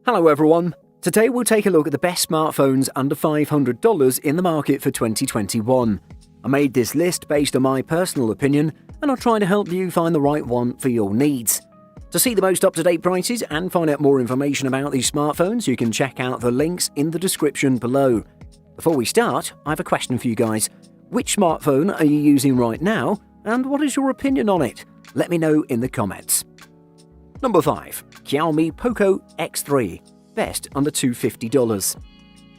Hello everyone! Today we'll take a look at the best smartphones under $500 in the market for 2021. I made this list based on my personal opinion, and I'll try to help you find the right one for your needs. To see the most up-to-date prices and find out more information about these smartphones, you can check out the links in the description below. Before we start, I have a question for you guys. Which smartphone are you using right now, and what is your opinion on it? Let me know in the comments. Number 5. Xiaomi Poco X3. Best under $250.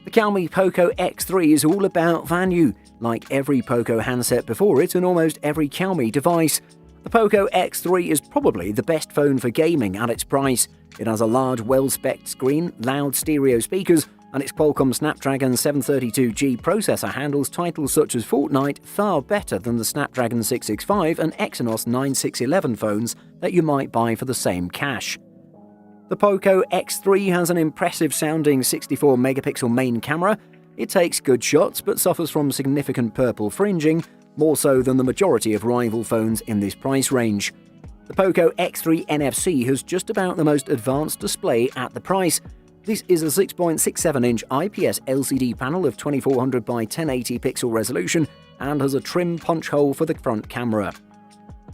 The Xiaomi Poco X3 is all about value. Like every Poco handset before it and almost every Xiaomi device, the Poco X3 is probably the best phone for gaming at its price. It has a large, well-spec'd screen, loud stereo speakers, and its Qualcomm Snapdragon 732G processor handles titles such as Fortnite far better than the Snapdragon 665 and Exynos 9611 phones that you might buy for the same cash. The Poco X3 has an impressive-sounding 64-megapixel main camera. It takes good shots but suffers from significant purple fringing, more so than the majority of rival phones in this price range. The Poco X3 NFC has just about the most advanced display at the price. This is a 6.67-inch IPS LCD panel of 2400 by 1080 pixel resolution and has a trim punch hole for the front camera.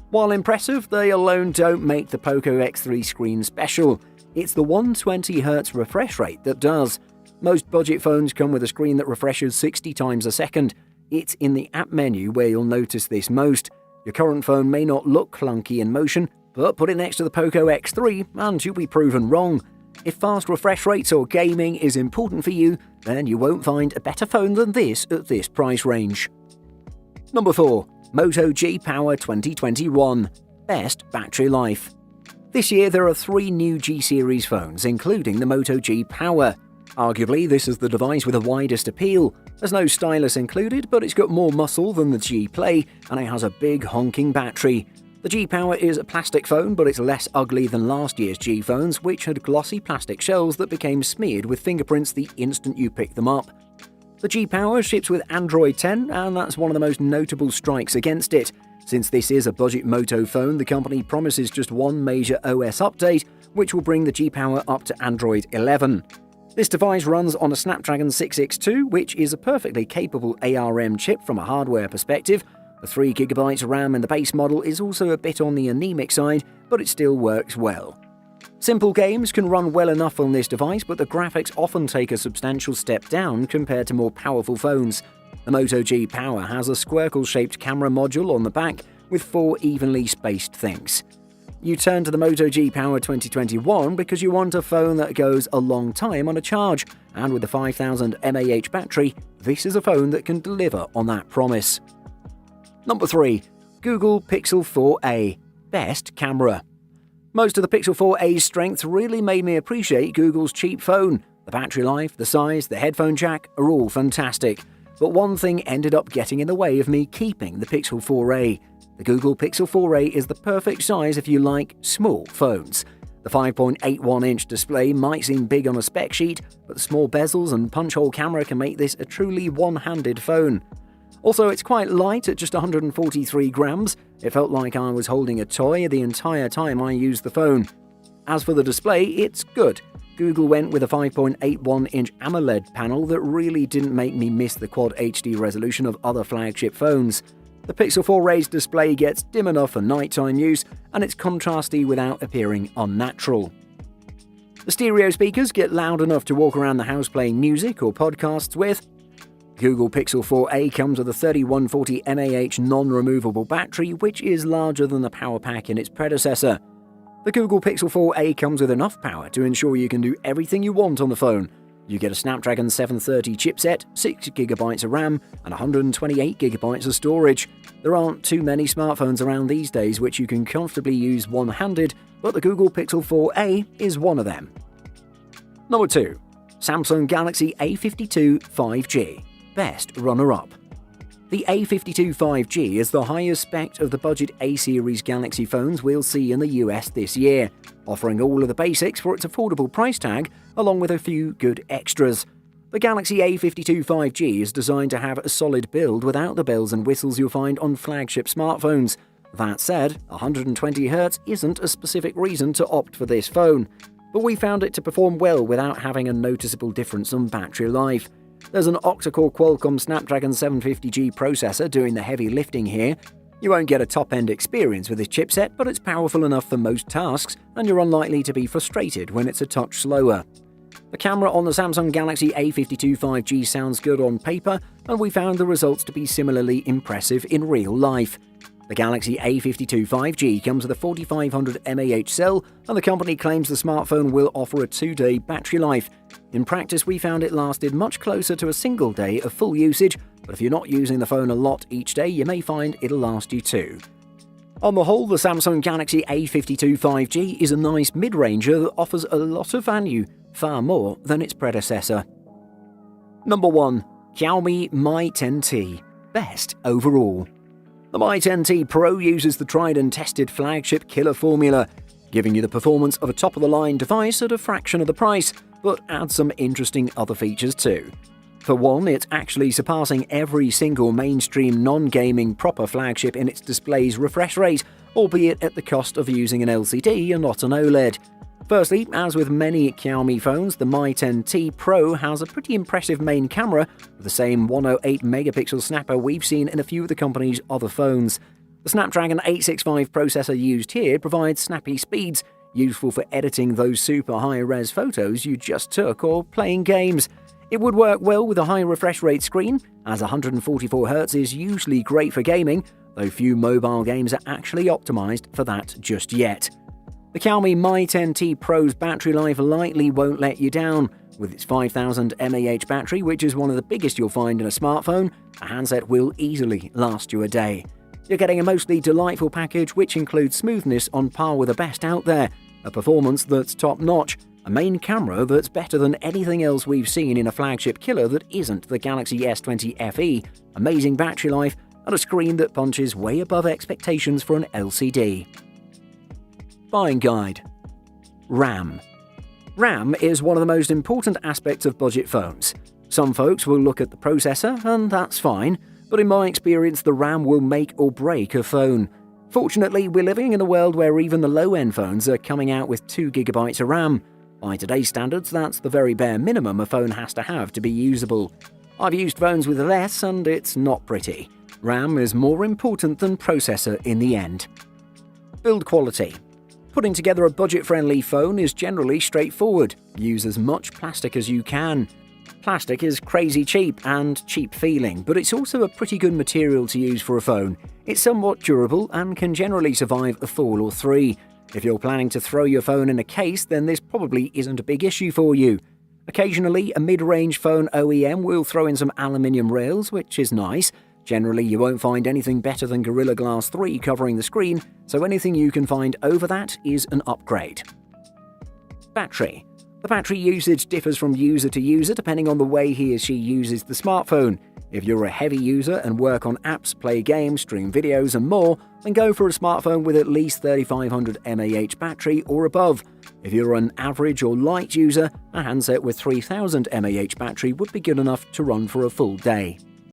While impressive, they alone don't make the Poco X3 screen special. It's the 120Hz refresh rate that does. Most budget phones come with a screen that refreshes 60 times a second. It's in the app menu where you'll notice this most. Your current phone may not look clunky in motion, but put it next to the Poco X3 and you'll be proven wrong. If fast refresh rates or gaming is important for you, then you won't find a better phone than this at this price range. Number 4. Moto G Power 2021. Best battery life. This year there are 3 new G series phones, including the Moto G Power. Arguably, this is the device with the widest appeal. There's no stylus included, but it's got more muscle than the G Play, and it has a big honking battery. The G Power is a plastic phone, but it's less ugly than last year's G phones, which had glossy plastic shells that became smeared with fingerprints the instant you picked them up. The G Power ships with Android 10, and that's one of the most notable strikes against it. Since this is a budget Moto phone, the company promises just one major OS update, which will bring the G Power up to Android 11. This device runs on a Snapdragon 6X2, which is a perfectly capable ARM chip from a hardware perspective. The 3GB RAM in the base model is also a bit on the anemic side, but it still works well. Simple games can run well enough on this device, but the graphics often take a substantial step down compared to more powerful phones. The Moto G Power has a squircle-shaped camera module on the back with 4 evenly spaced things. You turn to the Moto G Power 2021 because you want a phone that goes a long time on a charge, and with a 5000 mAh battery, this is a phone that can deliver on that promise. Number 3. Google Pixel 4a. Best camera. Most of the Pixel 4a's strengths really made me appreciate Google's cheap phone. The battery life, the size, the headphone jack are all fantastic. But one thing ended up getting in the way of me keeping the Pixel 4a. The Google Pixel 4a is the perfect size if you like small phones. The 5.81-inch display might seem big on a spec sheet, but the small bezels and punch-hole camera can make this a truly one-handed phone. Also, it's quite light at just 143 grams. It felt like I was holding a toy the entire time I used the phone. As for the display, it's good. Google went with a 5.81-inch AMOLED panel that really didn't make me miss the Quad HD resolution of other flagship phones. The Pixel 4a's display gets dim enough for nighttime use, and it's contrasty without appearing unnatural. The stereo speakers get loud enough to walk around the house playing music or podcasts with. Google Pixel 4a comes with a 3140 mAh non-removable battery, which is larger than the power pack in its predecessor. The Google Pixel 4a comes with enough power to ensure you can do everything you want on the phone. You get a Snapdragon 730 chipset, 6GB of RAM, and 128GB of storage. There aren't too many smartphones around these days which you can comfortably use one-handed, but the Google Pixel 4a is one of them. Number 2. Samsung Galaxy A52 5G. Best runner-up. The A52 5G is the highest spec of the budget A-series Galaxy phones we'll see in the US this year, offering all of the basics for its affordable price tag, along with a few good extras. The Galaxy A52 5G is designed to have a solid build without the bells and whistles you'll find on flagship smartphones. That said, 120Hz isn't a specific reason to opt for this phone. but we found it to perform well without having a noticeable difference on battery life. There's an octa-core Qualcomm Snapdragon 750G processor doing the heavy lifting here. You won't get a top-end experience with this chipset, but it's powerful enough for most tasks, and you're unlikely to be frustrated when it's a touch slower. The camera on the Samsung Galaxy A52 5G sounds good on paper, and we found the results to be similarly impressive in real life. The Galaxy A52 5G comes with a 4500 mAh cell, and the company claims the smartphone will offer a 2-day battery life. In practice, we found it lasted much closer to a single day of full usage, but if you're not using the phone a lot each day, you may find it'll last you too. On the whole, the Samsung Galaxy A52 5G is a nice mid-ranger that offers a lot of value, far more than its predecessor. Number 1. Xiaomi Mi 10T. Best overall. The Mi 10T Pro uses the tried and tested flagship killer formula, giving you the performance of a top-of-the-line device at a fraction of the price, but adds some interesting other features too. For one, it's actually surpassing every single mainstream non-gaming proper flagship in its display's refresh rate, albeit at the cost of using an LCD and not an OLED. Firstly, as with many Xiaomi phones, the Mi 10T Pro has a pretty impressive main camera with the same 108-megapixel snapper we've seen in a few of the company's other phones. The Snapdragon 865 processor used here provides snappy speeds, useful for editing those super high-res photos you just took or playing games. It would work well with a high refresh rate screen, as 144Hz is usually great for gaming, though few mobile games are actually optimized for that just yet. The Xiaomi Mi 10T Pro's battery life likely won't let you down. With its 5000 mAh battery, which is one of the biggest you'll find in a smartphone, a handset will easily last you a day. You're getting a mostly delightful package which includes smoothness on par with the best out there, a performance that's top-notch, a main camera that's better than anything else we've seen in a flagship killer that isn't the Galaxy S20 FE, amazing battery life, and a screen that punches way above expectations for an LCD. Buying guide. RAM. RAM is one of the most important aspects of budget phones. Some folks will look at the processor, and that's fine, but in my experience the RAM will make or break a phone. Fortunately, we're living in a world where even the low-end phones are coming out with 2GB of RAM. By today's standards, that's the very bare minimum a phone has to have to be usable. I've used phones with less, and it's not pretty. RAM is more important than processor in the end. Build quality. Putting together a budget-friendly phone is generally straightforward. Use as much plastic as you can. Plastic is crazy cheap and cheap feeling, but it's also a pretty good material to use for a phone. It's somewhat durable and can generally survive a fall or 3. If you're planning to throw your phone in a case, then this probably isn't a big issue for you. Occasionally, a mid-range phone OEM will throw in some aluminium rails, which is nice. Generally, you won't find anything better than Gorilla Glass 3 covering the screen, so anything you can find over that is an upgrade. Battery. The battery usage differs from user to user depending on the way he or she uses the smartphone. If you're a heavy user and work on apps, play games, stream videos and more, then go for a smartphone with at least 3500 mAh battery or above. If you're an average or light user, a handset with 3000 mAh battery would be good enough to run for a full day.